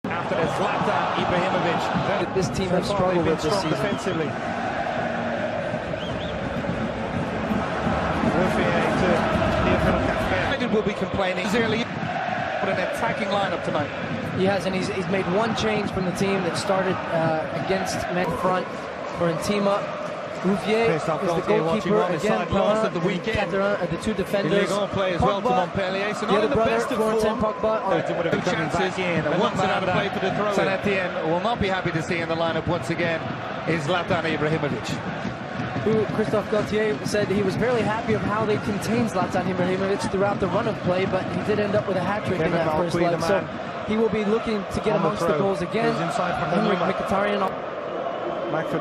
After the Zlatan Ibrahimovic, this team has struggled with this season. Defensively. Will be complaining early, but an attacking lineup tonight. He has, and he's made one change from the team that started against men front for Intima. Rouffier is the goalkeeper again. Lost at the weekend. The two defenders. The play as well to Montpellier. So the not the best of form. Pogba. Two chances in, and once out of play for the throw. Etienne will not be happy to see in the lineup once again is Zlatan Ibrahimovic. Who Christophe Gauthier said he was fairly happy of how they contained Zlatan Ibrahimovic throughout the run of play, but he did end up with a hat-trick in that first leg, so he will be looking to get amongst the goals again. Henrik Mkhitaryan.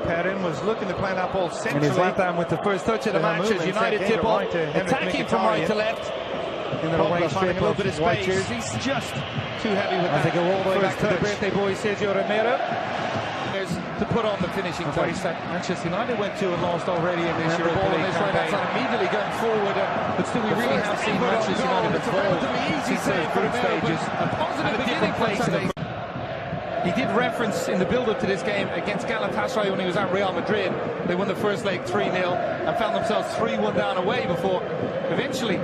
Perrin was looking to play that ball centrally. And Zlatan with the first touch of the match as United tip off, attacking from right to left. In the away strip, a little bit of space. He's just too heavy with that. They go all the way back to the birthday boy Sergio Romero. To put on the finishing touch that Manchester United went to and lost already in this Europa League campaign. Immediately going forward, but still we really have seen Manchester United evolve since those group stages. A positive beginning place. He did reference in the build-up to this game against Galatasaray when he was at Real Madrid. They won the first leg 3-0 and found themselves 3-1 down away before eventually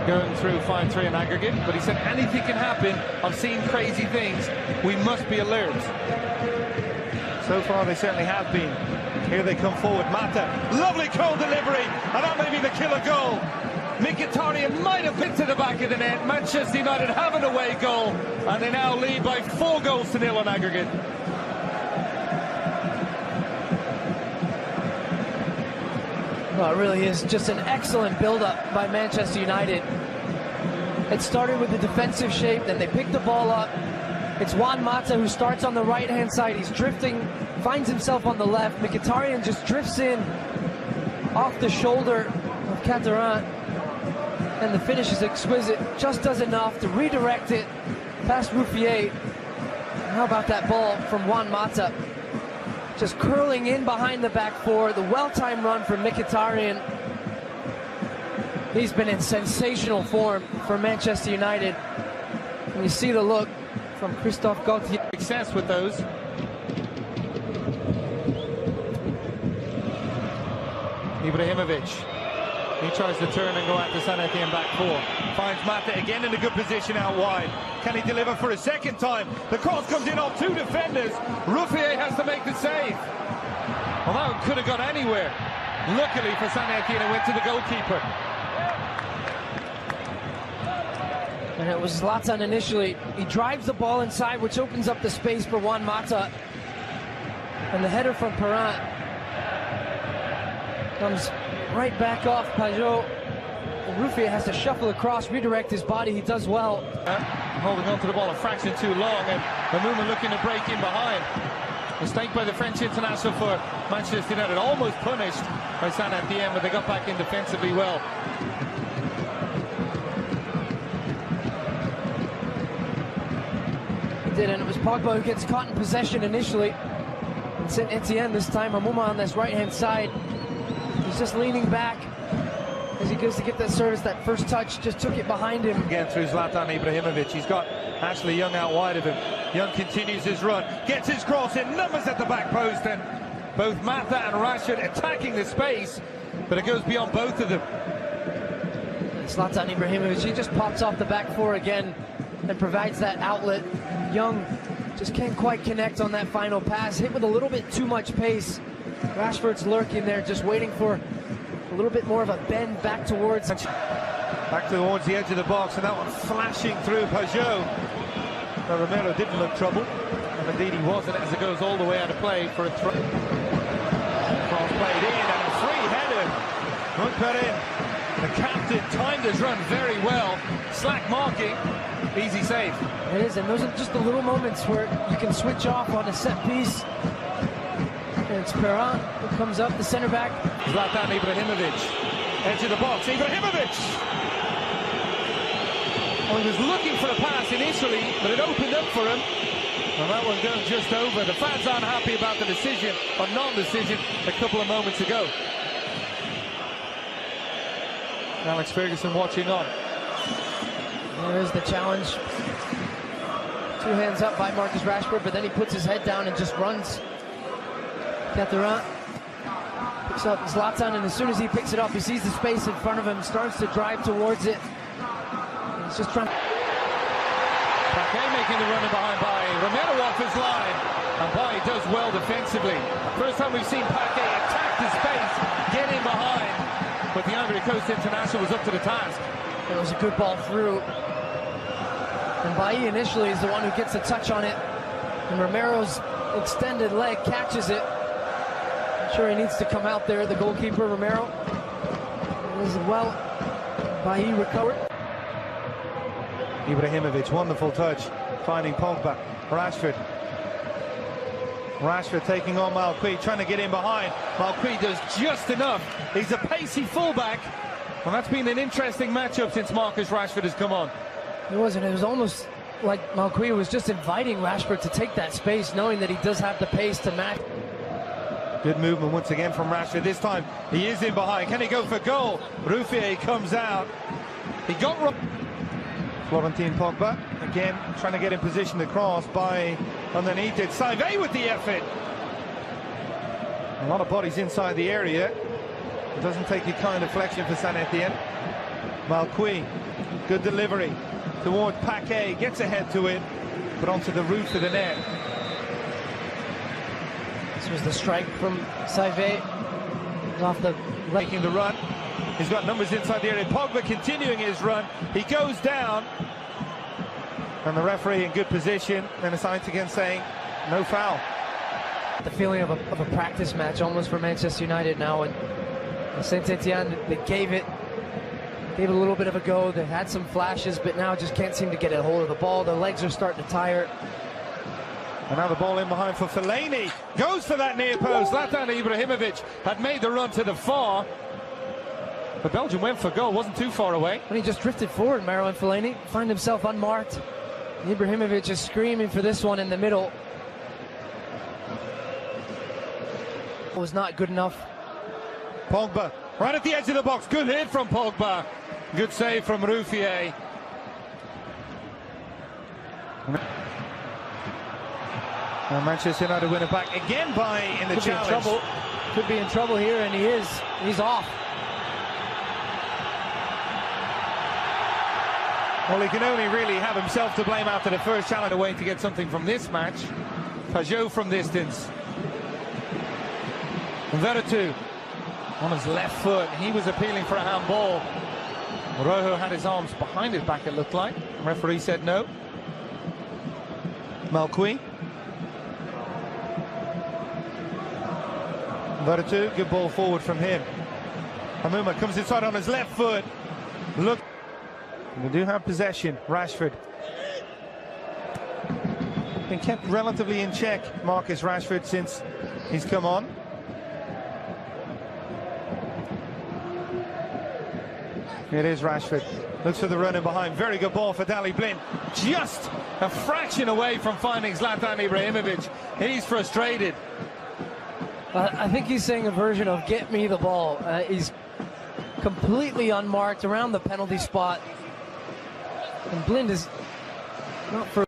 going through 5-3 in aggregate. But he said anything can happen. I've seen crazy things. We must be alert. So far they certainly have been. Here they come forward. Mata, lovely goal delivery, and that may be the killer goal. Mkhitaryan might have hit to the back of the net. Manchester United have an away goal, and they now lead by 4-0 on aggregate. Well, it really is just an excellent build-up by Manchester United. It started with the defensive shape, then they picked the ball up. It's Juan Mata who starts on the right-hand side. He's drifting, finds himself on the left. Mkhitaryan just drifts in off the shoulder of Cataran. And the finish is exquisite. Just does enough to redirect it past Rouffier. How about that ball from Juan Mata? Just curling in behind the back four. The well-timed run from Mkhitaryan. He's been in sensational form for Manchester United. And you see the look from Christophe Gauthier. Success with those. Ibrahimovic. He tries to turn and go out to San Etienne back four. Finds Mata again in a good position out wide. Can he deliver for a second time? The cross comes in off two defenders. Rouffier has to make the save. Well, that could have gone anywhere. Luckily for San Etienne, it went to the goalkeeper. And it was Zlatan initially. He drives the ball inside, which opens up the space for Juan Mata. And the header from Perrin comes right back off Pajot. Rouffier has to shuffle across, redirect his body. He does well. Holding on to the ball a fraction too long, and Hamouma looking to break in behind. Mistake by the French international for Manchester United. Almost punished by San Etienne, but they got back in defensively well. Did, and it was Pogba who gets caught in possession initially. And Saint Etienne this time, Hamouma on this right-hand side. He's just leaning back as he goes to get that service. That first touch just took it behind him. Again through Zlatan Ibrahimovic. He's got Ashley Young out wide of him. Young continues his run, gets his cross in, numbers at the back post, and both Mata and Rashid attacking the space, but it goes beyond both of them. Zlatan Ibrahimovic, he just pops off the back four again and provides that outlet. Young just can't quite connect on that final pass, hit with a little bit too much pace. Rashford's lurking there, just waiting for a little bit more of a bend back towards the edge of the box, and that one flashing through Pajot. But Romero didn't look troubled, and indeed he wasn't, as it goes all the way out of play for a throw. Cross played in, and a free header. Perrin, the captain, timed his run very well. Slack marking, easy save. It is, and those are just the little moments where you can switch off on a set piece. And it's Perrin who comes up, the center back. Zlatan Ibrahimovic, edge of the box, Ibrahimovic! Well, he was looking for a pass initially, but it opened up for him. And that one going just over. The fans aren't happy about the decision, or non-decision, a couple of moments ago. Alex Ferguson watching on. There's the challenge. 2 hands up by Marcus Rashford, but then he puts his head down and just runs. Etienne picks up Zlatan, and as soon as he picks it up, he sees the space in front of him, starts to drive towards it. He's just trying. Paquet making the run in behind Bailly. Romero off his line, and Bailly does well defensively. First time we've seen Paquet attack the space, get in behind, but the Ivory Coast international was up to the task. It was a good ball through, and Bailly initially is the one who gets a touch on it, and Romero's extended leg catches it. I'm sure he needs to come out there, the goalkeeper Romero, as well. Bailly recovered. Ibrahimovic, wonderful touch, finding Pogba. Rashford taking on Malqui, trying to get in behind. Malqui does just enough. He's a pacey fullback. Well, that's been an interesting matchup since Marcus Rashford has come on. It wasn't. It was almost like Malqui was just inviting Rashford to take that space, knowing that he does have the pace to match. Good movement once again from Rashford. This time he is in behind. Can he go for goal? Ruffier comes out. He got Florentin Pogba again trying to get in position to cross by underneath it. Saivet with the effort. A lot of bodies inside the area. It doesn't take a kind of deflection for Saint Etienne. Malqui, good delivery towards Paquet, gets ahead to it, but onto the roof of the net. This was the strike from Saivet. Off the making the run. He's got numbers inside the area. Pogba continuing his run. He goes down, and the referee in good position. And a sign again saying no foul. The feeling of a practice match almost for Manchester United now, and Saint Etienne, they gave it a little bit of a go. They had some flashes, but now just can't seem to get a hold of the ball. Their legs are starting to tire. And now the ball in behind for Fellaini. Goes for that near post. Zlatan Ibrahimovic had made the run to the far. But Belgium went for goal, wasn't too far away. When he just drifted forward, Marouane Fellaini find himself unmarked. Ibrahimovic is screaming for this one in the middle. It was not good enough. Pogba, right at the edge of the box. Good hit from Pogba. Good save from Ruffier. And Manchester United win it back again by in the challenge. Could be in trouble here, and he is. He's off. Well, he can only really have himself to blame after the first challenge. Away to get something from this match. Pajot from distance. Veretout on his left foot. He was appealing for a handball. Rojo had his arms behind his back, it looked like. The referee said no. Malqui. Veretout, good ball forward from him. Hamuma comes inside on his left foot. Look. We do have possession. Rashford. Been kept relatively in check, Marcus Rashford, since he's come on. It is Rashford. Looks for the run in behind. Very good ball for Daley Blind. Just a fraction away from finding Zlatan Ibrahimovic. He's frustrated. I think he's saying a version of "get me the ball." He's completely unmarked around the penalty spot. And Blind is not for.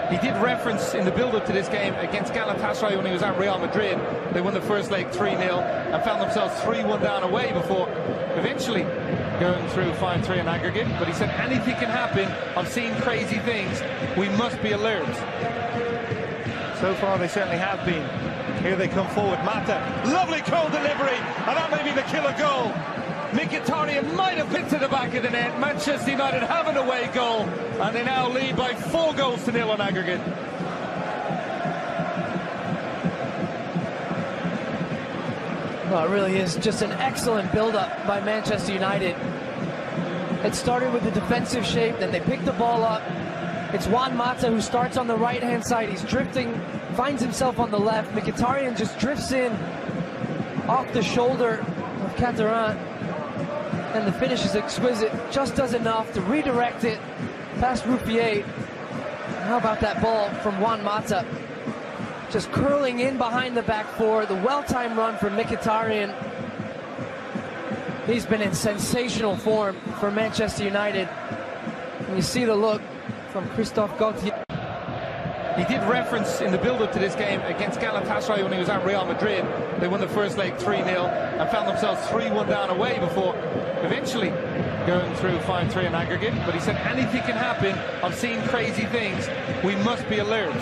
He did reference in the build-up to this game against Galatasaray when he was at Real Madrid. They won the first leg 3-0 and found themselves 3-1 down away before eventually going through 5-3 in aggregate. But he said anything can happen. I've seen crazy things. We must be alert. So far they certainly have been. Here they come forward. Mata, lovely cold delivery, and that may be the killer goal. Mkhitaryan might have picked to the back of the net. Manchester United have an away goal, and they now lead by 4-0 on aggregate. Well, it really is just an excellent build-up by Manchester United. It started with the defensive shape, then they pick the ball up. It's Juan Mata who starts on the right-hand side. He's drifting, finds himself on the left. Mkhitaryan just drifts in off the shoulder of Etienne. And the finish is exquisite, just does enough to redirect it past Ruffier. How about that ball from Juan Mata? Just curling in behind the back four, the well-timed run from Mkhitaryan. He's been in sensational form for Manchester United. And you see the look from Christophe Gaultier. He did reference in the build-up to this game against Galatasaray when he was at Real Madrid. They won the first leg 3-0 and found themselves 3-1 down away before eventually going through 5-3 in aggregate. But he said anything can happen. I've seen crazy things. We must be alert.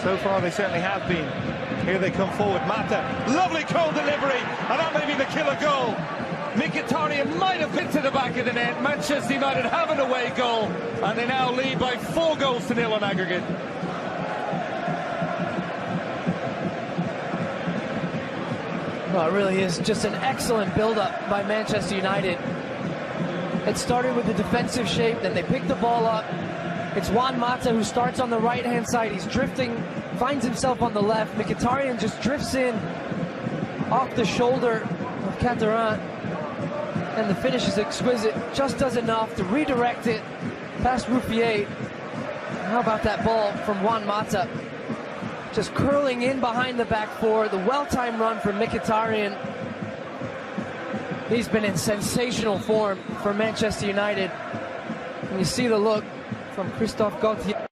So far they certainly have been. Here they come forward. Mata, lovely goal delivery, and that may be the killer goal. Mkhitaryan might have been to the back of the net. Manchester United have an away goal, and they now lead by 4 goals to 0 on aggregate. Well, it really is just an excellent build-up by Manchester United. It started with the defensive shape, then they picked the ball up. It's Juan Mata who starts on the right-hand side. He's drifting, finds himself on the left. Mkhitaryan just drifts in off the shoulder of Cataran. And the finish is exquisite. Just does enough to redirect it past Ruffier. How about that ball from Juan Mata? Just curling in behind the back four. The well-timed run from Mkhitaryan. He's been in sensational form for Manchester United. And you see the look from Christophe Gaultier.